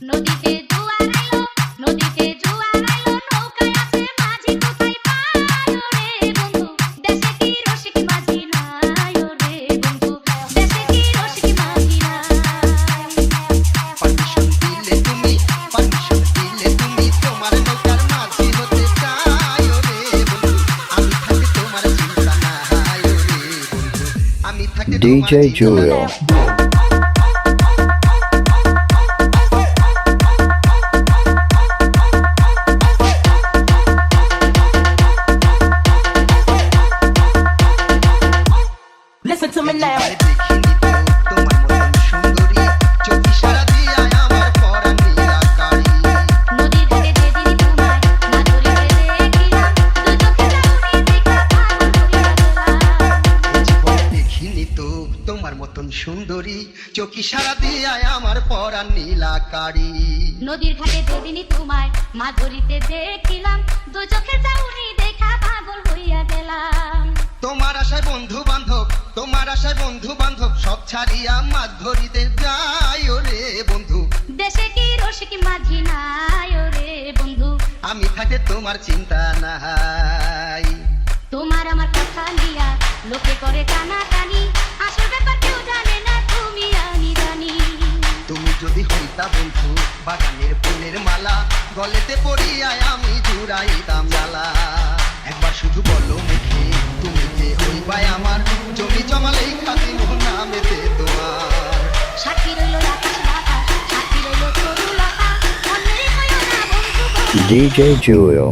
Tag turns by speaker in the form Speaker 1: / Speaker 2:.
Speaker 1: নদীতে জোয়ার আইলো, নদীতে জোয়ার আইলো, নৌকায় আছে মাঝি কোথায় পায় রে বন্ধু, দেশে কি রসিক মাঝি নাই রে বন্ধু, দেশে কি রসিক মাঝি নাই।
Speaker 2: পারমিশন দিলে তুমি, পারমিশন দিলে তুমি, তোমার নৌকার মাঝি হতে চাই রে বন্ধু, আমি থাকতে তোমার চিন্তা নাই রে বন্ধু, আমি থাকতে
Speaker 3: DJ Julio.
Speaker 4: Listen to me now.
Speaker 2: দেখিনি তো তোমার মতন সুন্দরী, চোখে সারা দিয়া আমার পরাণ নীলাকারী।
Speaker 1: নদীর ঘাটে যেদিন তোমায় মাছ ধরিতে দেখিলাম, দুই চোখে চাউনি দেখা পাগল হইয়া গেলাম।
Speaker 2: এ জীবনে দেখিনি তো তোমার মতন সুন্দরী, চোখে সারা দিয়া আমার পরাণ নীলাকারী।
Speaker 1: নদীর ঘাটে যেদিন তোমায় মাছ ধরিতে দেখিলাম, দুই চোখে চাউনি দেখা পাগল হইয়া গেলাম।
Speaker 2: তোমার আশায় বন্ধু বান্ধব, তোমার আশায় বন্ধু বান্ধব, সব ছাড়িয়া মাছ ধরিতে যাই রে বন্ধু,
Speaker 1: দেশে কি রসিক মাঝি নাই রে বন্ধু,
Speaker 2: আমি থাকতে তোমার চিন্তা নাই।
Speaker 1: তোমার আমার কথা নিয়া লোকে করে টানাটানি, আসল ব্যাপার কেউ জানে না, তুমি আমি জানি।
Speaker 2: তুমি যদি হইতা বন্ধু বাগানের ফুলের মালা, গলেতে পড়িয়া আমি জুড়াইতাম জ্বালা। একবার শুধু বলো মুখে তুমি যে হইবাই আমার, জমি জমালেই খাতি নামেতে তোমার।
Speaker 1: সাক্ষী রইল আকাশ বাতাস, সাক্ষী রইল তরুলতা, অন্যের কইও না বন্ধু বন্ধু।
Speaker 3: DJ Julio.